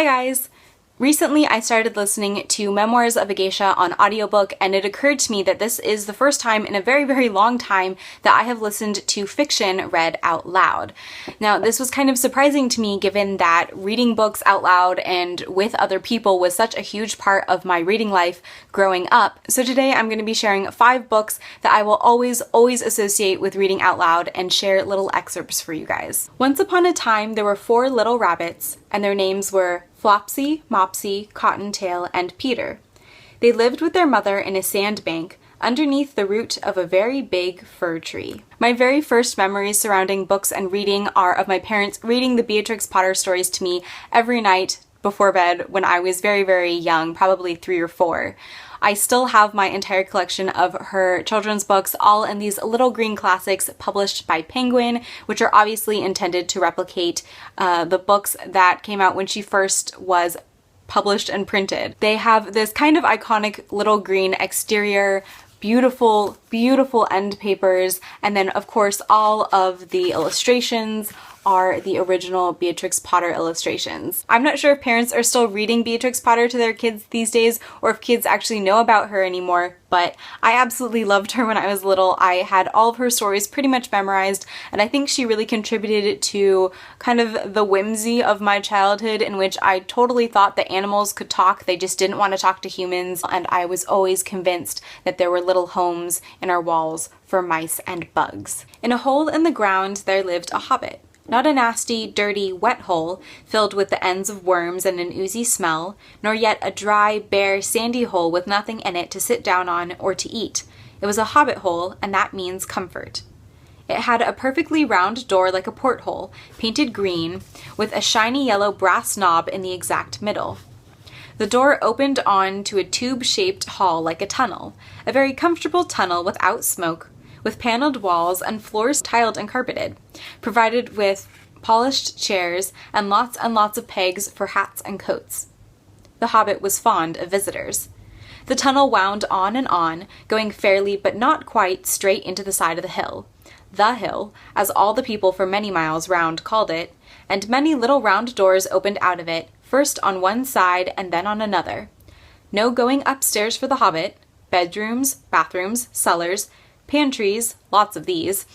Hi guys! Recently I started listening to Memoirs of a Geisha on audiobook, and it occurred to me that this is the first time in a very long time that I have listened to fiction read out loud. Now this was kind of surprising to me given that reading books out loud and with other people was such a huge part of my reading life growing up. So today I'm going to be sharing 5 books that I will always associate with reading out loud and share little excerpts for you guys. Once upon a time there were 4 little rabbits, and their names were Flopsy, Mopsy, Cottontail, and Peter. They lived with their mother in a sandbank underneath the root of a very big fir tree. My very first memories surrounding books and reading are of my parents reading the Beatrix Potter stories to me every night before bed when I was very young, probably 3 or 4. I still have my entire collection of her children's books, all in these little green classics published by Penguin, which are obviously intended to replicate the books that came out when she first was published and printed. They have this kind of iconic little green exterior, beautiful end papers, and then of course all of the illustrations are the original Beatrix Potter illustrations. I'm not sure if parents are still reading Beatrix Potter to their kids these days or if kids actually know about her anymore, but I absolutely loved her when I was little. I had all of her stories pretty much memorized, and I think she really contributed to kind of the whimsy of my childhood, in which I totally thought that animals could talk, they just didn't want to talk to humans, and I was always convinced that there were little homes in our walls for mice and bugs. In a hole in the ground there lived a hobbit. Not a nasty, dirty, wet hole filled with the ends of worms and an oozy smell, nor yet a dry, bare, sandy hole with nothing in it to sit down on or to eat. It was a hobbit hole, and that means comfort. It had a perfectly round door like a porthole, painted green, with a shiny yellow brass knob in the exact middle. The door opened on to a tube-shaped hall like a tunnel, a very comfortable tunnel without smoke, with paneled walls and floors tiled and carpeted, provided with polished chairs and lots of pegs for hats and coats. The hobbit was fond of visitors. The tunnel wound on and on, going fairly but not quite straight into the side of the hill, as all the people for many miles round called it, and many little round doors opened out of it, first on one side and then on another. No going upstairs for the hobbit. Bedrooms, bathrooms, cellars, pantries, lots of these,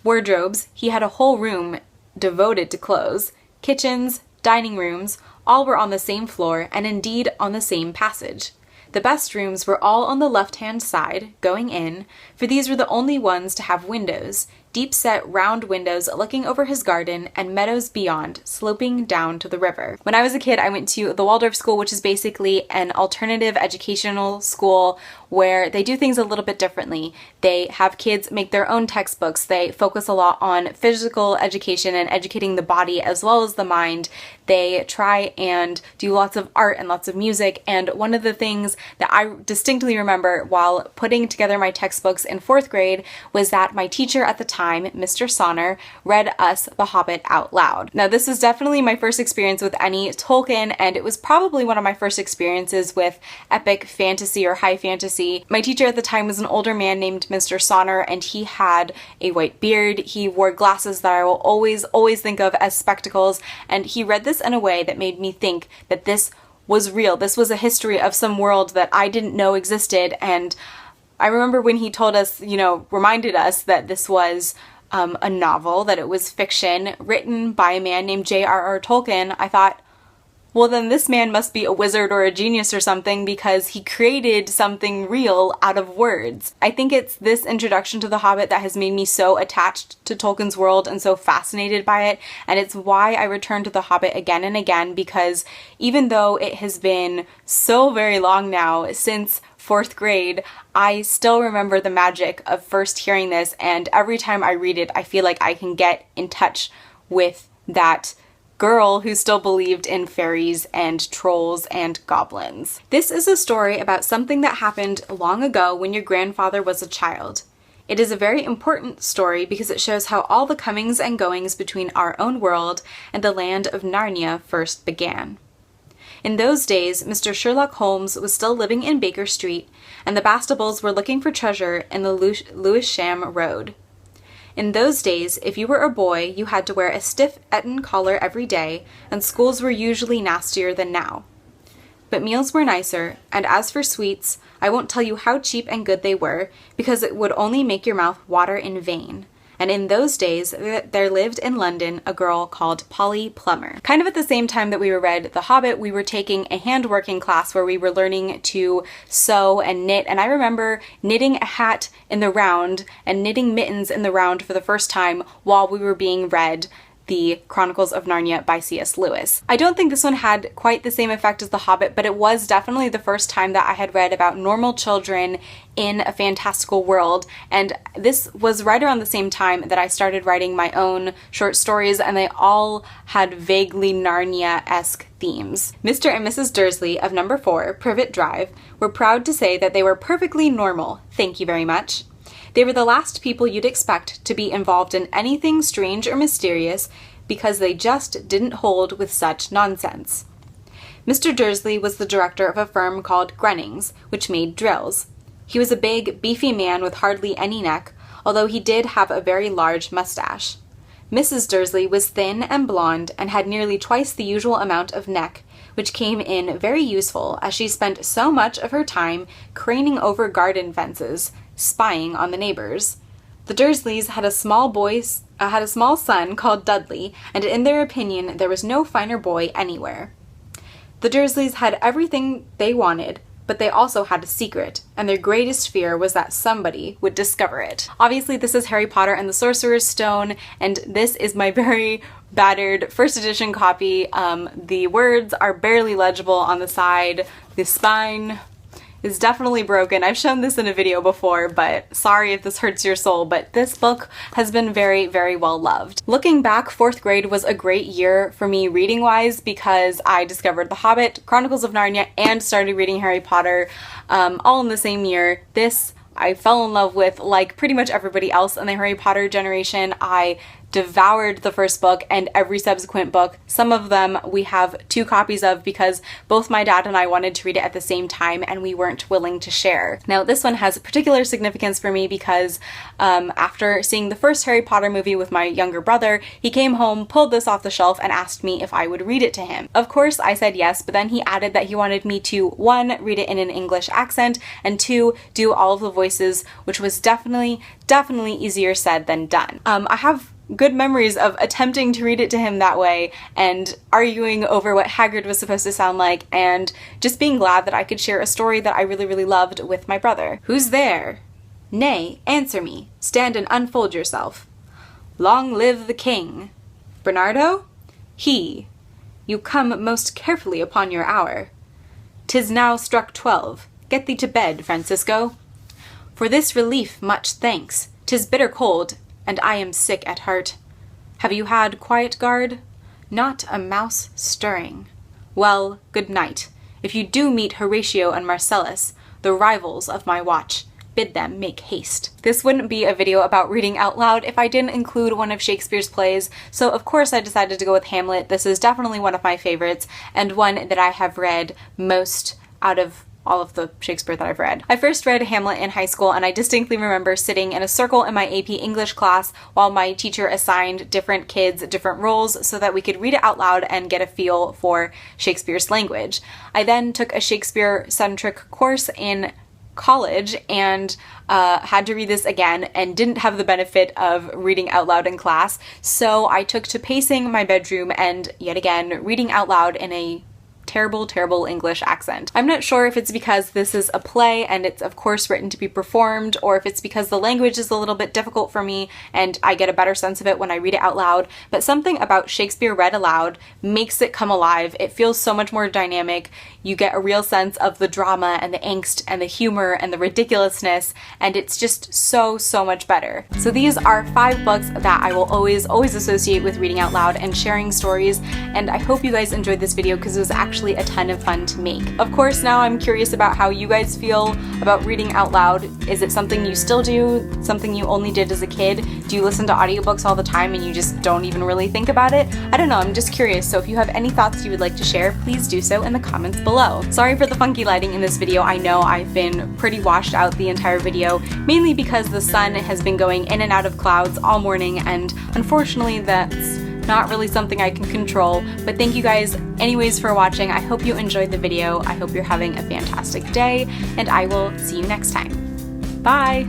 wardrobes, he had a whole room devoted to clothes, kitchens, dining rooms, all were on the same floor and indeed on the same passage. The best rooms were all on the left-hand side, going in, for these were the only ones to have windows, deep-set round windows looking over his garden and meadows beyond, sloping down to the river. When I was a kid, I went to the Waldorf school, which is basically an alternative educational school where they do things a little bit differently. They have kids make their own textbooks. They focus a lot on physical education and educating the body as well as the mind. They try and do lots of art and lots of music, and one of the things that I distinctly remember while putting together my textbooks in 4th grade was that my teacher at the time, Mr. Sonner, read us The Hobbit out loud. Now this was definitely my first experience with any Tolkien, and it was probably one of my first experiences with epic fantasy or high fantasy. My teacher at the time was an older man named Mr. Sonner, and he had a white beard. He wore glasses that I will always think of as spectacles, and he read this in a way that made me think that this was real. This was a history of some world that I didn't know existed, and I remember when he told us, reminded us that this was a novel, that it was fiction written by a man named J.R.R. Tolkien. I thought, well then this man must be a wizard or a genius or something because he created something real out of words. I think it's this introduction to The Hobbit that has made me so attached to Tolkien's world and so fascinated by it, and it's why I return to The Hobbit again and again, because even though it has been so very long now since 4th grade, I still remember the magic of first hearing this, and every time I read it I feel like I can get in touch with that girl who still believed in fairies and trolls and goblins. This is a story about something that happened long ago when your grandfather was a child. It is a very important story because it shows how all the comings and goings between our own world and the land of Narnia first began. In those days, Mr. Sherlock Holmes was still living in Baker Street, and the Bastables were looking for treasure in the Lewisham Road. In those days, if you were a boy, you had to wear a stiff Eton collar every day, and schools were usually nastier than now. But meals were nicer, and as for sweets, I won't tell you how cheap and good they were, because it would only make your mouth water in vain. And in those days, there lived in London a girl called Polly Plummer. Kind of at the same time that we read The Hobbit, we were taking a handworking class where we were learning to sew and knit, and I remember knitting a hat in the round and knitting mittens in the round for the first time while we were being read the Chronicles of Narnia by C.S. Lewis. I don't think this one had quite the same effect as The Hobbit, but it was definitely the first time that I had read about normal children in a fantastical world, and this was right around the same time that I started writing my own short stories, and they all had vaguely Narnia-esque themes. Mr. and Mrs. Dursley of number 4, Privet Drive, were proud to say that they were perfectly normal, thank you very much. They were the last people you'd expect to be involved in anything strange or mysterious because they just didn't hold with such nonsense. Mr. Dursley was the director of a firm called Grennings, which made drills. He was a big, beefy man with hardly any neck, although he did have a very large mustache. Mrs. Dursley was thin and blonde and had nearly twice the usual amount of neck, which came in very useful as she spent so much of her time craning over garden fences, spying on the neighbors. The Dursleys had a small son called Dudley, and in their opinion there was no finer boy anywhere. The Dursleys had everything they wanted, but they also had a secret, and their greatest fear was that somebody would discover it. Obviously, this is Harry Potter and the Sorcerer's Stone, and this is my very battered first edition copy. The words are barely legible on the side. The spine is definitely broken. I've shown this in a video before, but sorry if this hurts your soul, but this book has been very, very well loved. Looking back, 4th grade was a great year for me reading-wise because I discovered The Hobbit, Chronicles of Narnia, and started reading Harry Potter all in the same year. This I fell in love with, like pretty much everybody else in the Harry Potter generation. I devoured the first book and every subsequent book. Some of them we have 2 copies of because both my dad and I wanted to read it at the same time and we weren't willing to share. Now this one has particular significance for me because after seeing the first Harry Potter movie with my younger brother, he came home, pulled this off the shelf, and asked me if I would read it to him. Of course I said yes, but then he added that he wanted me to 1, read it in an English accent, and 2, do all of the voices, which was definitely easier said than done. I have good memories of attempting to read it to him that way and arguing over what Hagrid was supposed to sound like and just being glad that I could share a story that I really, really loved with my brother. Who's there? Nay, answer me. Stand and unfold yourself. Long live the king. Bernardo? He. You come most carefully upon your hour. 'Tis now struck 12. Get thee to bed, Francisco. For this relief much thanks. 'Tis bitter cold, and I am sick at heart. Have you had quiet guard? Not a mouse stirring. Well, good night. If you do meet Horatio and Marcellus, the rivals of my watch, bid them make haste. This wouldn't be a video about reading out loud if I didn't include one of Shakespeare's plays, so of course I decided to go with Hamlet. This is definitely one of my favorites, and one that I have read most out of all of the Shakespeare that I've read. I first read Hamlet in high school, and I distinctly remember sitting in a circle in my AP English class while my teacher assigned different kids different roles so that we could read it out loud and get a feel for Shakespeare's language. I then took a Shakespeare-centric course in college and had to read this again and didn't have the benefit of reading out loud in class, so I took to pacing my bedroom and yet again reading out loud in a terrible English accent. I'm not sure if it's because this is a play and it's of course written to be performed, or if it's because the language is a little bit difficult for me and I get a better sense of it when I read it out loud, but something about Shakespeare read aloud makes it come alive. It feels so much more dynamic. You get a real sense of the drama and the angst and the humor and the ridiculousness, and it's just so much better. So these are 5 books that I will always associate with reading out loud and sharing stories, and I hope you guys enjoyed this video because it was actually actually a ton of fun to make. Of course, now I'm curious about how you guys feel about reading out loud. Is it something you still do? Something you only did as a kid? Do you listen to audiobooks all the time and you just don't even really think about it? I don't know, I'm just curious, so if you have any thoughts you would like to share, please do so in the comments below. Sorry for the funky lighting in this video. I know I've been pretty washed out the entire video, mainly because the sun has been going in and out of clouds all morning, and unfortunately that's not really something I can control. But thank you guys anyways for watching. I hope you enjoyed the video. I hope you're having a fantastic day, and I will see you next time. Bye!